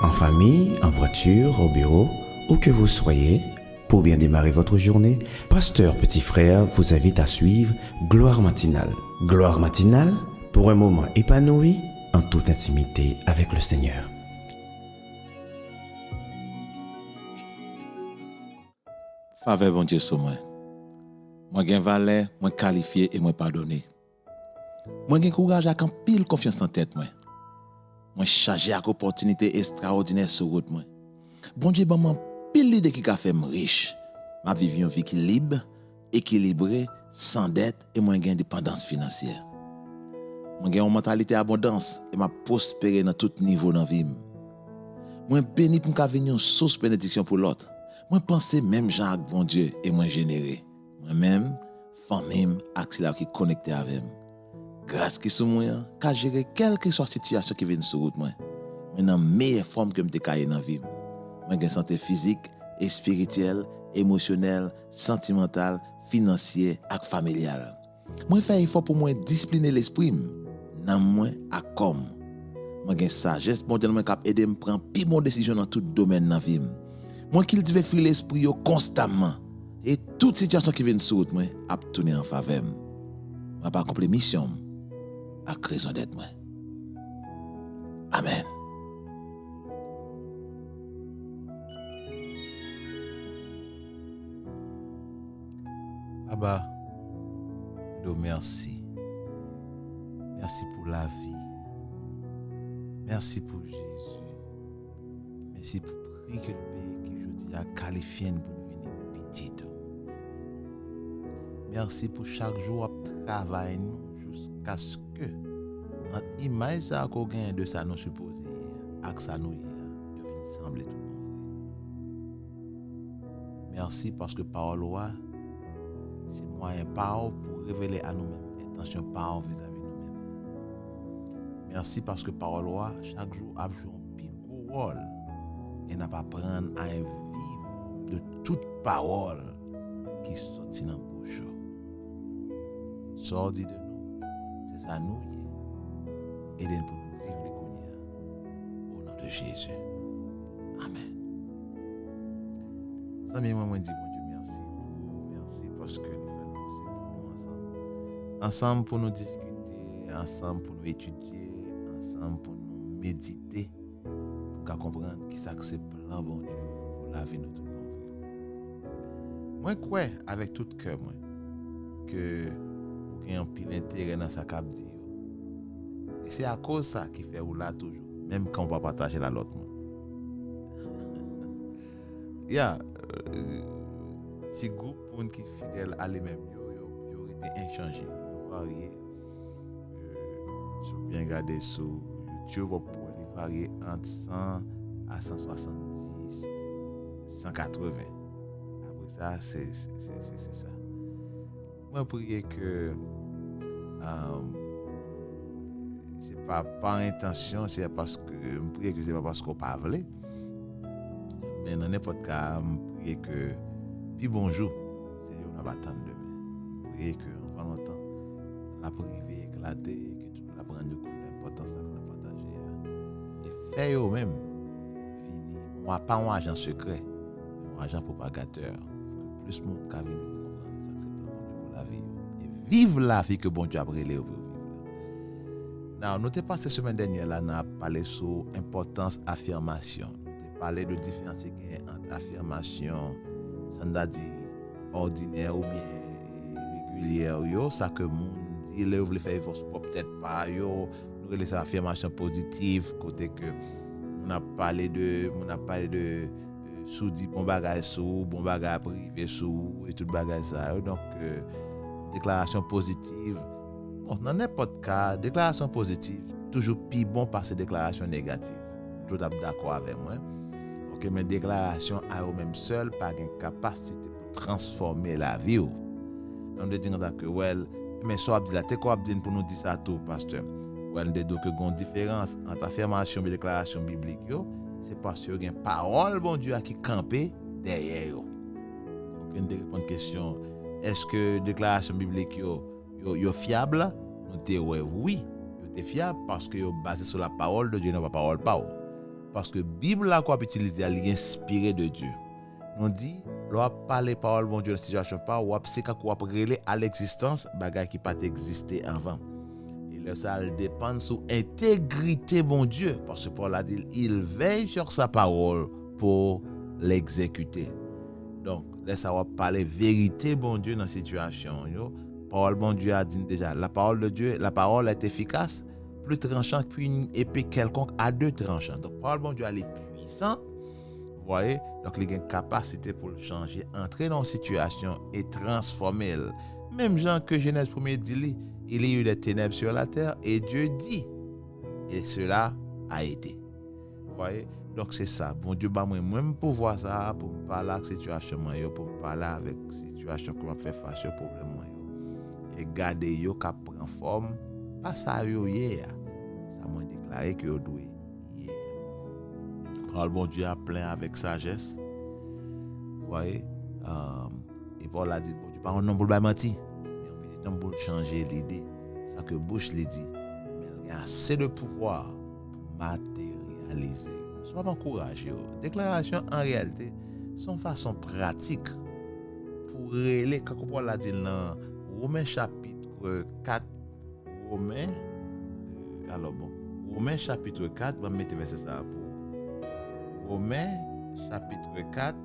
En famille, en voiture, au bureau, où que vous soyez, pour bien démarrer votre journée, Pasteur Petit Frère vous invite à suivre Gloire matinale. Gloire matinale pour un moment épanoui en toute intimité avec le Seigneur. Faveur bon Dieu sur moi. Moi gen valeur, moi qualifié et moi pardonné. Moi gen courage avec un pile confiance en tête moi. Moi chargé avec opportunité extraordinaire sur route moi. Bon Dieu ban moi pile l'idée qui a fait me riche. M'a vivre une vie qui libre, équilibrée, sans dette et moi gen indépendance financière. Moi gen une mentalité abondance et m'a prospérer dans tout niveau dans vie. Moi béni pour qu'a venir une source bénédiction pour l'autre. Moi penser même Jean avec bon Dieu et moi généré. Moi-même, famille, accélère qui connecté avec moi. Grâce qui sous moi, qu'a gérer quelle que soit la situation qui vient sur route moi. Moi dans meilleure forme que me décailler dans vie. Moi gain santé physique et spirituelle, émotionnelle, sentimentale, financière et familiale. Moi faire effort pour moi discipliner l'esprit dans moi à comme. Moi gain sagesse bon Dieu moi cap aider me prendre plus bonne décision dans tout domaine dans vie. Moi cultive fruit l'esprit yo constamment et toute situation qui vient sur route moi a tourner en faveur. Moi pas accomplir mission à raison d'être moi. Amen. Abba, Dieu merci. Merci pour la vie. Merci pour Jésus. Merci pour prix que le pays qui je dis a qualifié pour nous venir petit. Merci pour chaque jour de travail jusqu'à ce que notre image ça qu'on gagne de ça nous supposé avec ça nous il semble tout bon vrai. Merci parce que parole c'est moyen parole pour révéler à nous-mêmes intention parole vis-à-vis nous-mêmes. Merci parce que parole chaque jour a joué un plus gros rôle et n'a pas prendre à vivre de toute parole qui sortit dans bouche. Sort dit de nous, c'est ça nous y est. Aidez-nous pour nous vivre les cognacs. Au nom de Jésus. Amen. Ça moi dit bon Dieu merci parce que il fait possible pour nous ensemble. Ensemble pour nous discuter, ensemble pour nous étudier, ensemble pour nous méditer, pour comprendre qui ça que c'est plan bon Dieu pour la vie de tout le monde. Moi crois avec tout cœur moi que il y a un pile intérêt dans sa cap dit. Et c'est à cause ça qui fait ou là toujours, même quand on va partager la l'autre monde. Petit groupe monde qui fidèle à lui-même, yo été inchangé, varié. Je bien regarder sur YouTube pour les varier entre 100 à 170, 180. Après ça c'est ça. Moi prier que c'est pas par intention, c'est parce que je prie que c'est pas parce qu'on pas voulu. Mais dans n'importe cas, je prie que puis bonjour, Seigneur on va attendre demain. Je prie que en pas longtemps la prière éclater, que tout le monde apprenne compte de l'importance de qu'on a partagé et fait eux même venir, moi pas un agent secret, mais un agent propagateur que plus monde ca venir comprendre ça c'est plan pour la vie et vivre la vie que bon Dieu a brûlé pour vivre. Now, nous t'ai passé semaine dernière là, n'a parlé sur importance affirmation. Nous t'ai parlé de différences entre affirmation, ça dit ordinaire ou bien régulière yo, ça que monde dit là vous faire peut-être pas yo, nous les affirmation positive côté que on a parlé de sous dit bon bagage sous, bon bagage privé sous et tout bagage ça. Donc déclaration positive. Bon, dans n'importe cas, déclaration positive, toujours plus bon par ces déclarations négatives. Tout d'accord avec moi. Ok, mais déclaration à eux-mêmes seuls, pas une capacité pour transformer la vie. On dit que, well, mais soit dit là, t'es quoi pour nous dire ça tout, pasteur? Well, on dit que il y a une différence entre affirmation et déclaration biblique, c'est parce qu'il y a une parole, bon Dieu, qui campé derrière. Ok, on répond à une question. Est-ce que déclaration biblique, yo fiable? Nous te oui, yo te fiable parce que yo basé sur la parole de Dieu, non pas parole. parce que Bible là qu'on utilise elle est inspirée de Dieu. On dit l'on parler parole bon Dieu dans situation pas ou c'est quand on relé à l'existence bagage qui pas existé avant. Et là ça dépend sur intégrité bon Dieu parce que Paul a dit il veille sur sa parole pour l'exécuter. Donc là ça va parler vérité bon Dieu dans situation yo. Parole bon Dieu a dit déjà la parole de Dieu, la parole est efficace, plus tranchante qu'une épée quelconque à deux tranchants. Donc parole bon Dieu elle est puissante. Vous voyez, donc il a une capacité pour le changer, entrer dans une situation et transformer. Même Jean que Genèse 1er dit, il y a eu des ténèbres sur la terre et Dieu dit, et cela a été. Vous voyez, donc c'est ça. Bon Dieu, bah moi même pour voir ça, pour me parler avec situation, pour me parler avec situation qui m'a fait face au problème. Et garder yo qui prend forme, pas ça yo hier. Ça m'a déclaré que yo doué. Parole bon Dieu a plein avec sagesse. Vous voyez? Et Paul a dit, bon Dieu, pas un homme pour le mentir, mais un petit homme pour changer l'idée. Ça que bouche l'a dit. Mais il y a assez de pouvoir pour matérialiser. Sois pas encouragé. Déclaration en réalité, sont façon pratique pour relayer, quand Paul a dit dans Romains chapitre 4, Romains chapitre 4, on va mettre verset ça pour Romains chapitre 4,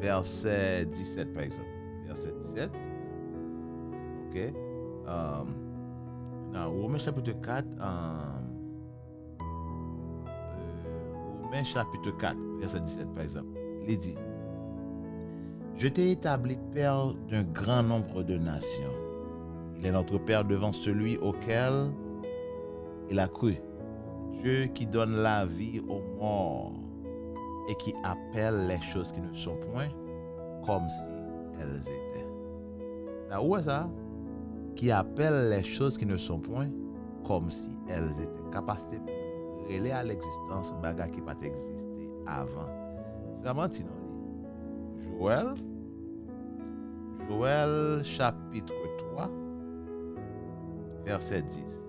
verset 17 par exemple. Verset 17. Ok. Dans Romains chapitre 4, Romains chapitre 4, verset 17 par exemple. Il dit: Je t'ai établi père d'un grand nombre de nations. Il est notre père devant celui auquel il a cru. Dieu qui donne la vie aux morts et qui appelle les choses qui ne sont point comme si elles étaient. Là où est ça? Qui appelle les choses qui ne sont point comme si elles étaient. Capacité pour relayer à l'existence bagarre qui pas existé avant. C'est vraiment Joël chapitre 3 verset 10.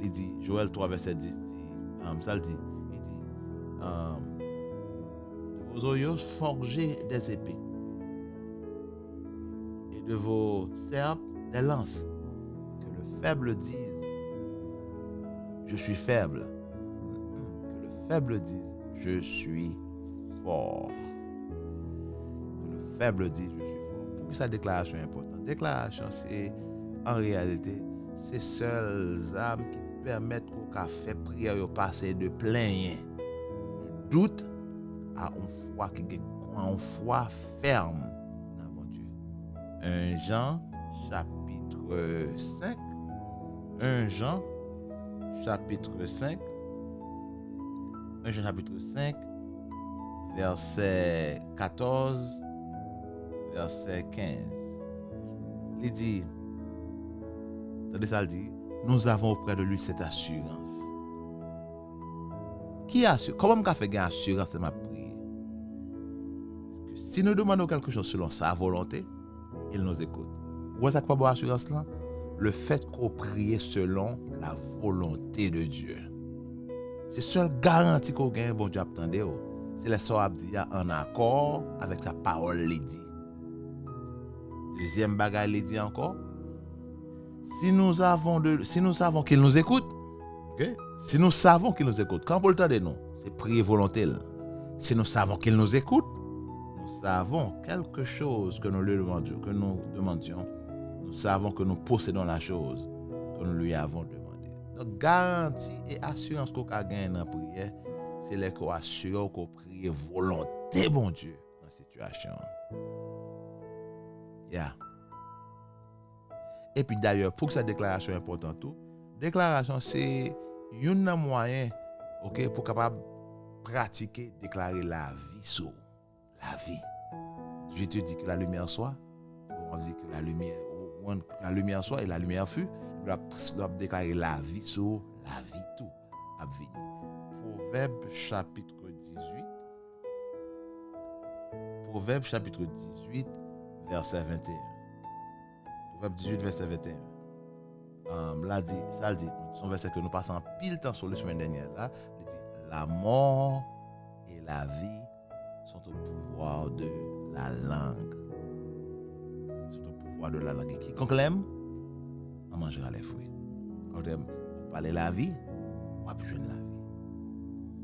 Il dit, Joël 3, verset 10, il dit, de vos oyaux forgez des épées, et de vos serpes des lances, que le faible dise, je suis faible, que le faible dise, je suis fort, que le faible dise, je suis fort. Pourquoi cette déclaration est importante? Déclaration, c'est en réalité, c'est seules âmes qui permettent qu'on fait prière et passer de plein de doute à une foi qui a une foi ferme dans mon Dieu. 1 Jean chapitre 5. 1 Jean chapitre 5. 1 Jean chapitre 5 verset 14 verset 15. Il dit, attendez ça, il dit, nous avons auprès de lui cette assurance. Qui assure? Comment on fait gagner assurance de ma prière? Parce que si nous demandons quelque chose selon sa volonté, il nous écoute. Où est-ce qu'on a assurance là? Le fait qu'on prie selon la volonté de Dieu. C'est seule garantie qu'on gagne, bon Dieu attendez. C'est le soir dit en accord avec sa parole les dit. Deuxième bagage les dit encore. Si nous savons qu'il nous écoute, okay? Si nous savons qu'il nous écoute, quand pour le temps de nous, c'est prier volontaire. Si nous savons qu'il nous écoute, nous savons quelque chose que nous lui demandions, nous savons que nous possédons la chose que nous lui avons demandé. Donc, garantie et assurance qu'on a gagné dans la prière, c'est là qu'on assure qu'on prie volonté, bon Dieu, dans la situation. Yeah. Et puis d'ailleurs, pour que cette déclaration est importante, déclaration c'est un moyen, ok, pour capable pratiquer, déclarer la vie sur la vie. Je te dis que la lumière soit, on dit que la lumière soit et la lumière fut, on doit déclarer la vie sur la vie tout à venir. Proverbe chapitre 18. Proverbe chapitre 18 verset 21. Proverbe 18 verset 21. Là dit, ça le dit, son verset que nous passons en pile temps sur la semaine dernière là, il dit la mort et la vie sont au pouvoir de la langue. Sont au pouvoir de la langue. Et quiconque l'aime, en mangera les fruits. Quand on parle de la vie, on va plus la vie.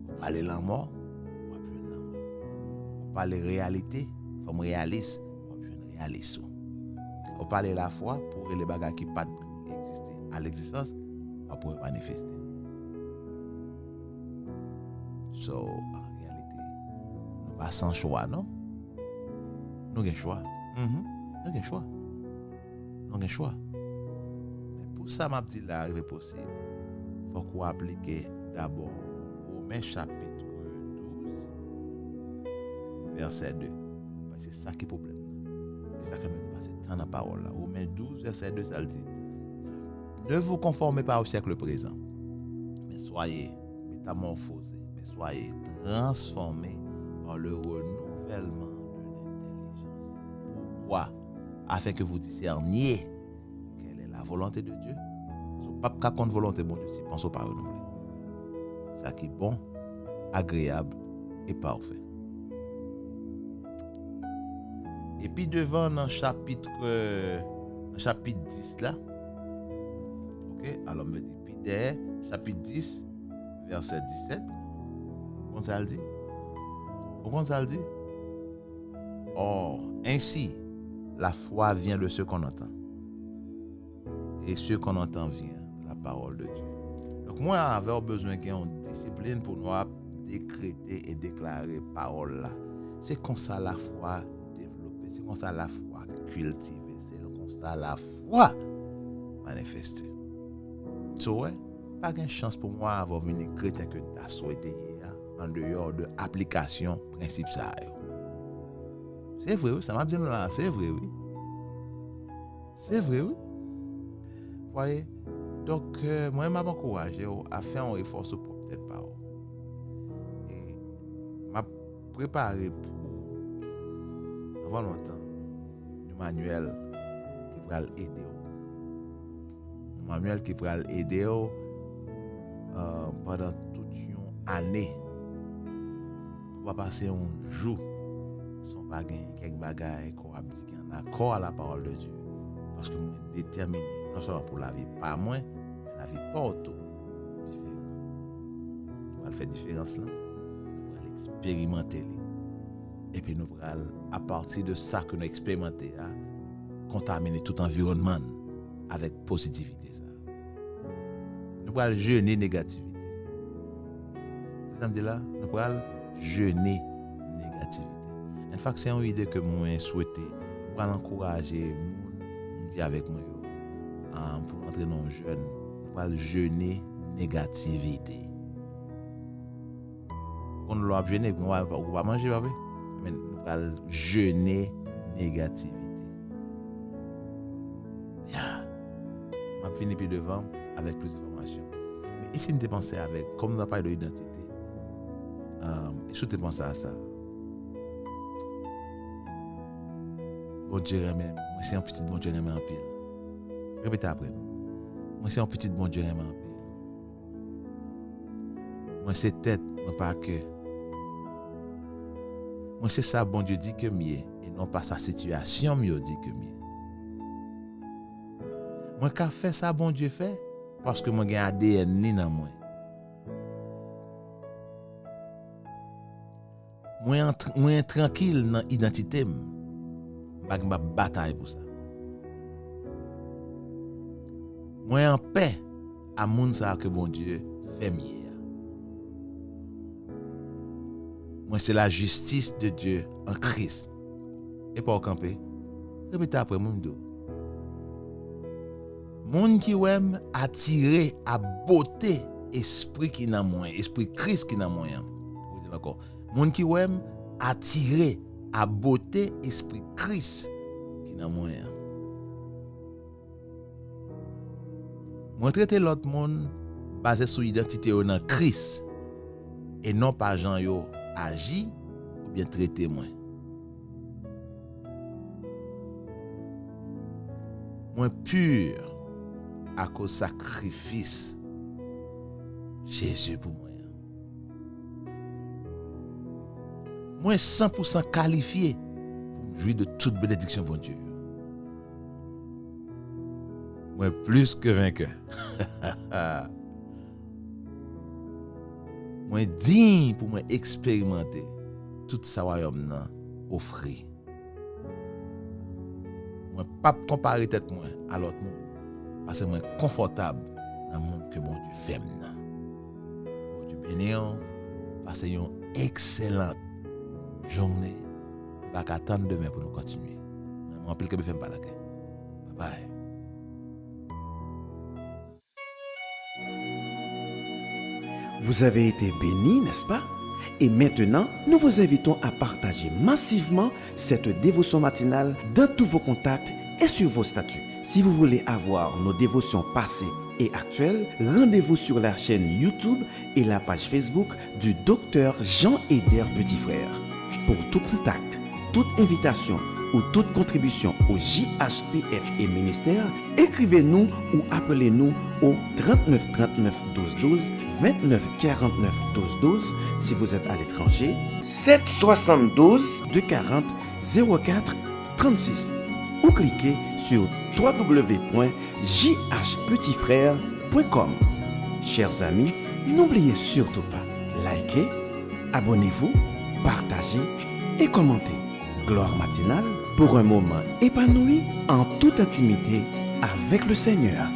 On parle de la mort, on va plus la mort. On parle de réalité, comme réaliste, on va plus réaliste. On parle de la foi pour les bagages qui ne pas exister à l'existence, on va pouvoir manifester. So, en réalité, nous pas sans choix, non? Nous avons choix. Nous avons choix. Nous avons choix. Mais pour ça, m'a dit là, il est possible. Il faut qu'on applique d'abord Romains chapitre 12, verset 2. C'est ça qui est le problème. C'est ça que nous dit, c'est tant la parole là. Romains 12, verset 2, ça le dit. Ne vous conformez pas au siècle présent, mais soyez métamorphosés, mais soyez transformés par le renouvellement de l'intelligence. Pourquoi? Afin que vous discerniez quelle est la volonté de Dieu. Pas qu'à contre volonté de Dieu, si pensez pas renouveler. Ça qui est bon, agréable et parfait. Et puis devant dans le chapitre 10 là, ok, alors on va dire, puis derrière, chapitre 10, verset 17, comment ça le dit? Comment ça le dit? Or, ainsi, la foi vient de ce qu'on entend. Et ce qu'on entend vient de la parole de Dieu. Donc moi, j'avais besoin qu'il y ait une discipline pour nous décréter et déclarer parole là. C'est comme ça la foi développée, c'est comme ça la foi cultivée, c'est comme ça la foi manifestée. So, ouais, pas de chance pour moi d'avoir venu chrétien que tu as souhaité en dehors de l'application principe ça. C'est vrai, oui, ça m'a dit là, c'est vrai, oui. C'est vrai, oui. Vous voyez? Donc, moi, je m'encourage à faire un effort sur peut-être pas. Et je préparé pour, avant longtemps, un manuel qui pourra l'aider. Un manuel qui pourra l'aider pendant toute une année. Pour pas passer un jour sans pas gagner quelques bagages qu'on a dit qu'il y a un accord à la parole de Dieu. Parce que moi, déterminé, non seulement pour la vie, pas moins, mais la vie pas auto différent. Nous allons faire différence là, nous allons expérimenter. Et puis nous allons, à partir de ça que nous expérimentons, contaminer tout environnement avec positivité. Ça. Nous allons jeûner négativité. Ça me dit là, nous allons jeûner négativité. En fait, c'est une idée que moi souhaité. Nous allons encourager qui avec moi pour entrer dans le jeûne, nous allons jeûner négativité. Quand nous allons jeûner, on va manger, mais nous allons jeûner négativité. On va finir plus devant avec plus d'informations. Mais ici, nous dépensons avec, comme nous n'avons pas d'identité, et si tu penses à ça, bon Dieu, moi c'est un petit bon Dieu en pile. Répétez après. Moi c'est un petit bon Dieu en pile. Moi c'est tête, moi pas cœur. Moi c'est ça bon Dieu dit que mieux et non pas sa situation mieux dit que mieux. Moi qu'a fait ça bon Dieu fait parce que moi j'ai ADN ni dans moi. Moi tranquille dans identité. Je vais bataille pour ça. Moi en paix à moun ça que bon Dieu fait mieux. Moi c'est la justice de Dieu en Christ. Et pas au camper. Répétez après mon dos. Moun qui aime attirer à beauté esprit qui dans moi, esprit Christ qui dans moi. Vous dites encore. Moun qui aime attirer à beauté esprit Christ qui dans moi. Moi traiter l'autre monde basé sur identité dans Christ et non pas Jean yo agi ou bien traiter moi. Moi pur à cause sacrifice Jésus pour moi. Moi 100% qualifié pour jouir de toute bénédiction bon Dieu. Moi plus que vainqueur. Moi digne pour moi expérimenter tout ça royaume nan offrir. Moi pas comparer tête moi à l'autre monde parce que moi confortable dans le monde que mon Dieu fait maintenant. Bon Dieu béni, passez une excellente journée. Pas attendre demain pour nous continuer. Je rappelle que je fais pas la guerre. Bye bye. Vous avez été bénis, n'est-ce pas? Et maintenant, nous vous invitons à partager massivement cette dévotion matinale dans tous vos contacts et sur vos statuts. Si vous voulez avoir nos dévotions passées et actuelles, rendez-vous sur la chaîne YouTube et la page Facebook du Dr Jean-Éder Petit Frère. Pour tout contact, toute invitation ou toute contribution au JHPF et ministère, écrivez-nous ou appelez-nous au 39 39 12 12, 29 49 12 12 si vous êtes à l'étranger, 772 240 04 36 ou cliquez sur www.jhpetitfrère.com. Chers amis, n'oubliez surtout pas, likez, abonnez-vous, partagez et commentez. Gloire matinale pour un moment épanoui en toute intimité avec le Seigneur.